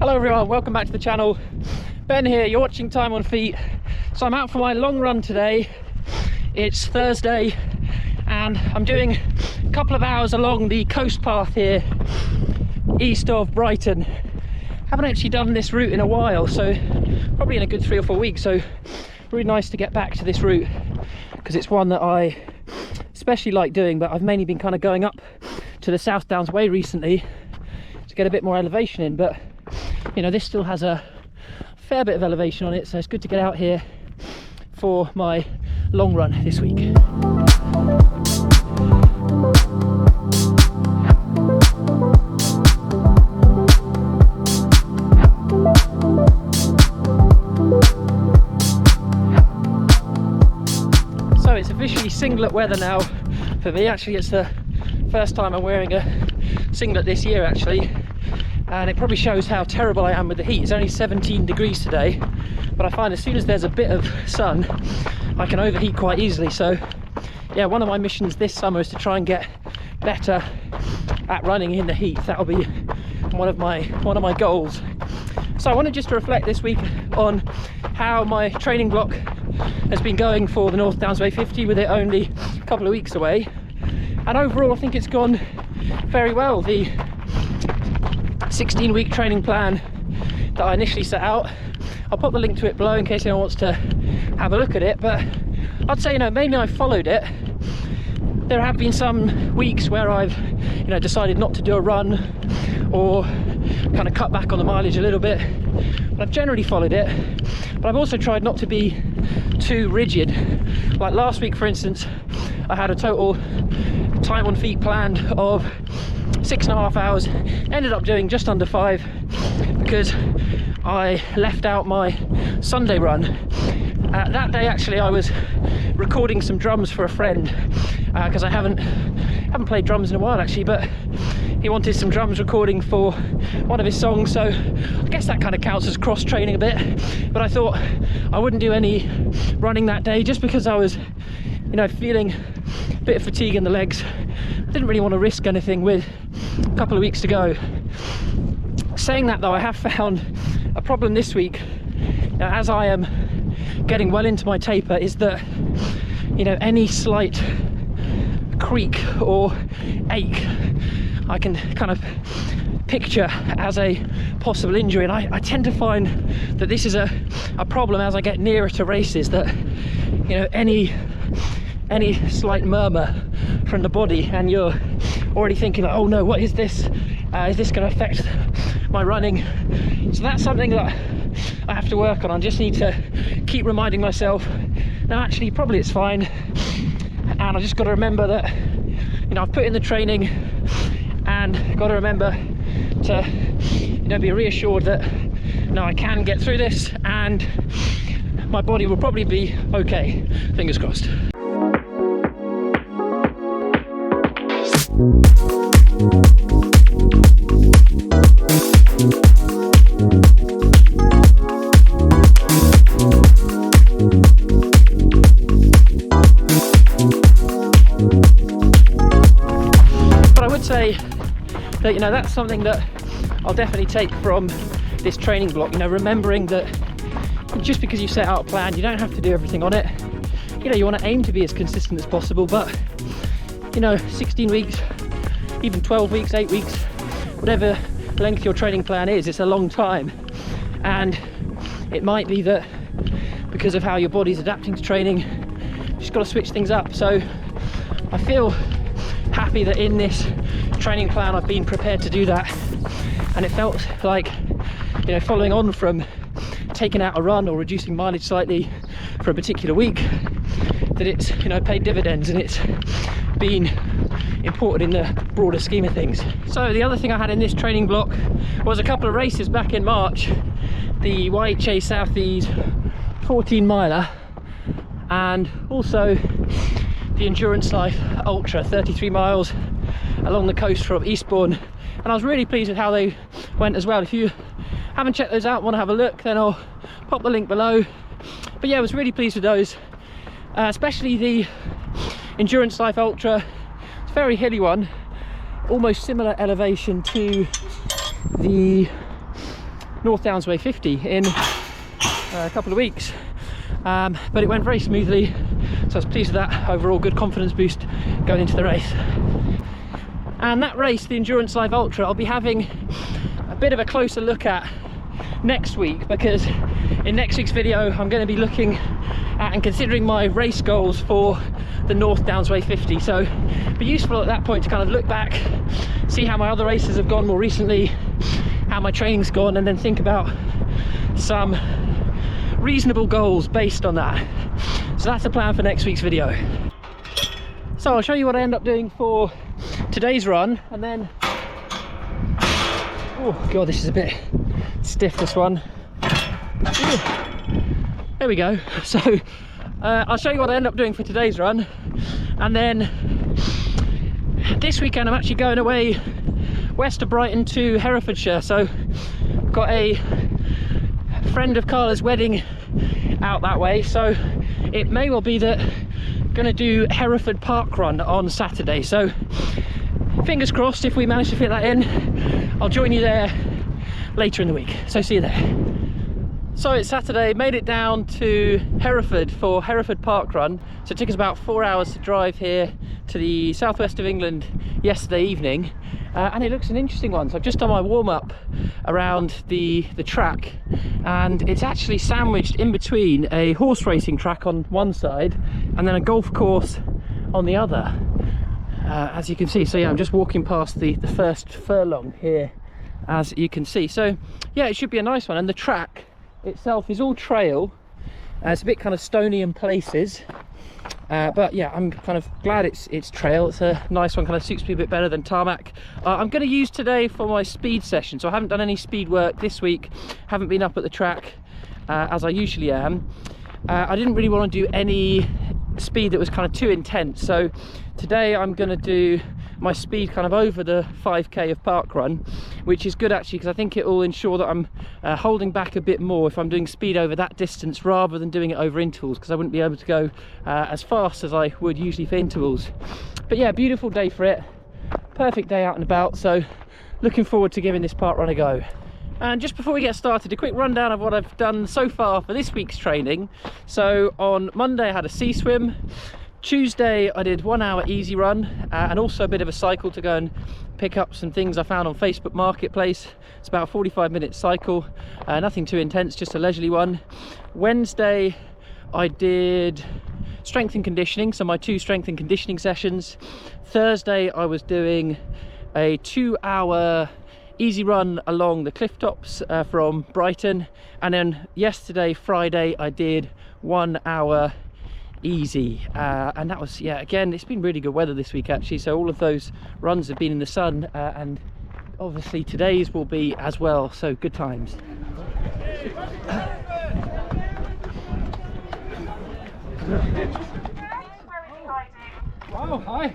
Hello everyone, welcome back to the channel. Ben here, you're watching Time on Feet. So I'm out for my long run today. It's Thursday and I'm doing a couple of hours along the coast path here east of Brighton. Haven't actually done this route in a while, so probably in a good 3 or 4 weeks, so really nice to get back to this route because it's one that I especially like doing, but I've mainly been kind of going up to the South Downs Way recently to get a bit more elevation in, but you know, this still has a fair bit of elevation on it, so it's good to get out here for my long run this week. So it's officially singlet weather now for me. Actually, it's the first time I'm wearing a singlet this year actually, and it probably shows how terrible I am with the heat. It's only 17 degrees today, but I find as soon as there's a bit of sun I can overheat quite easily. So yeah, one of my missions this summer is to try and get better at running in the heat. That'll be one of my goals. So I wanted just to reflect this week on how my training block has been going for the North Downs Way 50, with it only a couple of weeks away. And overall I think it's gone very well. The 16-week training plan that I initially set out, I'll pop the link to it below in case anyone wants to have a look at it, but I'd say, you know, mainly I followed it. There have been some weeks where I've, you know, decided not to do a run or kind of cut back on the mileage a little bit, but I've generally followed it. But I've also tried not to be too rigid. Like last week, for instance, I had a total time on feet planned of 6.5 hours, ended up doing just under 5 because I left out my Sunday run. That day actually I was recording some drums for a friend because I haven't played drums in a while actually, but he wanted some drums recording for one of his songs, so I guess that kind of counts as cross training a bit. But I thought I wouldn't do any running that day just because I was, you know, feeling a bit of fatigue in the legs. I didn't really want to risk anything with a couple of weeks to go. Saying that though, I have found a problem this week, as I am getting well into my taper, is that, you know, any slight creak or ache I can kind of picture as a possible injury, and I tend to find that this is a problem as I get nearer to races, that, you know, any slight murmur from the body and you're already thinking like, oh no, what is this? Is this going to affect my running? So that's something that I have to work on. I just need to keep reminding myself, no, actually probably it's fine, and I just got to remember that, you know, I've put in the training, and got to remember to, you know, be reassured that, no, I can get through this and my body will probably be okay. Fingers crossed. But I would say that, you know, that's something that I'll definitely take from this training block, you know, remembering that just because you set out a plan, you don't have to do everything on it. You know, you want to aim to be as consistent as possible, but, you know, 16 weeks, even 12 weeks, 8 weeks, whatever length your training plan is, it's a long time. And it might be that because of how your body's adapting to training, you just got to switch things up. So I feel happy that in this training plan I've been prepared to do that, and it felt like, you know, following on from taking out a run or reducing mileage slightly for a particular week, that it's, you know, paid dividends and it's been important in the broader scheme of things. So the other thing I had in this training block was a couple of races back in March, the YHA Southeast 14 miler and also the Endurance Life Ultra 33 miles along the coast from Eastbourne, and I was really pleased with how they went as well. If you haven't checked those out, want to have a look, then I'll pop the link below. But yeah, I was really pleased with those, especially the Endurance Life Ultra. It's a very hilly one, almost similar elevation to the North Downs Way 50 in a couple of weeks. But it went very smoothly, so I was pleased with that. Overall good confidence boost going into the race. And that race, the Endurance Live Ultra, I'll be having a bit of a closer look at next week, because in next week's video I'm going to be looking at and considering my race goals for the North Downs Way 50. So it'll be useful at that point to kind of look back, see how my other races have gone more recently, how my training's gone, and then think about some reasonable goals based on that. So that's the plan for next week's video. So I'll show you what I end up doing for today's run, and then oh god, this is a bit stiff, this one. Ooh. There we go. So I'll show you what I end up doing for today's run, and then this weekend I'm actually going away west of Brighton to Herefordshire. So got a friend of Carla's wedding out that way, so it may well be that I'm going to do Hereford Parkrun on Saturday. So fingers crossed, if we manage to fit that in, I'll join you there later in the week. So see you there. So it's Saturday, made it down to Hereford for Hereford Parkrun. So it took us about 4 hours to drive here to the southwest of England yesterday evening, and it looks an interesting one. So I've just done my warm-up around the track, and it's actually sandwiched in between a horse racing track on one side and then a golf course on the other, as you can see. So yeah, I'm just walking past the first furlong here, as you can see. So yeah, it should be a nice one, and the track itself is all trail. It's a bit kind of stony in places, but yeah, I'm kind of glad it's trail. It's a nice one, kind of suits me a bit better than tarmac. I'm going to use today for my speed session, so I haven't done any speed work this week, haven't been up at the track as I usually am. I didn't really want to do any speed that was kind of too intense, so today I'm going to do my speed kind of over the 5k of Parkrun, which is good actually, because I think it will ensure that I'm holding back a bit more if I'm doing speed over that distance rather than doing it over intervals, because I wouldn't be able to go as fast as I would usually for intervals. But yeah, beautiful day for it, perfect day out and about, so looking forward to giving this Parkrun a go. And just before we get started, a quick rundown of what I've done so far for this week's training. So on Monday I had a sea swim. Tuesday I did 1 hour easy run, and also a bit of a cycle to go and pick up some things I found on Facebook Marketplace. It's about a 45-minute cycle, nothing too intense, just a leisurely one. Wednesday I did strength and conditioning, so my 2 strength and conditioning sessions. Thursday I was doing a 2 hour easy run along the cliff tops from Brighton, and then yesterday, Friday, I did 1 hour easy, and that was, yeah, again, it's been really good weather this week actually, so all of those runs have been in the sun, and obviously today's will be as well, so good times. Wow, hi.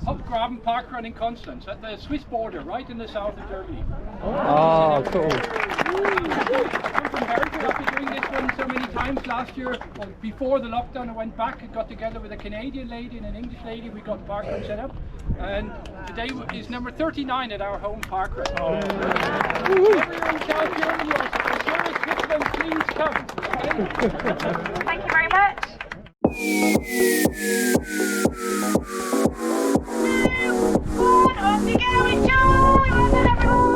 Hopgraben Parkrun in Constance, at the Swiss border, right in the south of Germany. Oh, cool. I'm from Hereford. I've been doing this one so many times. Last year, well, before the lockdown, I went back and got together with a Canadian lady and an English lady. We got Parkrun set up, and today is number 39 at our home Parkrun. Oh. Wherever you're in South Germany or Switzerland, please come. Okay? Thank you very much. Off you go, enjoy! Well done, everyone!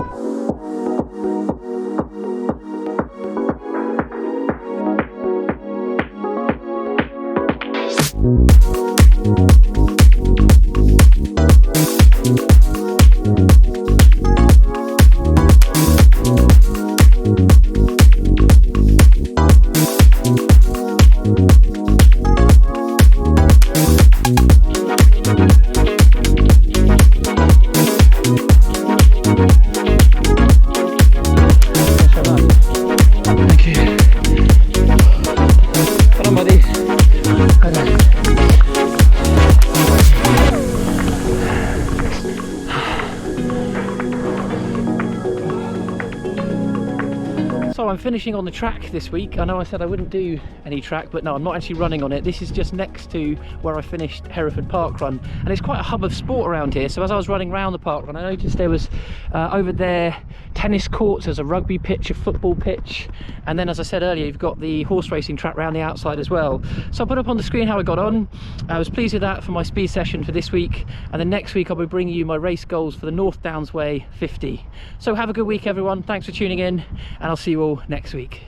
finishing on the track this week. I know I said I wouldn't do any track, but no, I'm not actually running on it. This is just next to where I finished Hereford Parkrun, and it's quite a hub of sport around here. So as I was running around the parkrun, I noticed there was over there tennis courts, there's a rugby pitch, a football pitch, and then as I said earlier, you've got the horse racing track around the outside as well. So I put up on the screen how I got on. I was pleased with that for my speed session for this week, and then next week I'll be bringing you my race goals for the North Downs Way 50. So have a good week everyone, thanks for tuning in, and I'll see you all next week.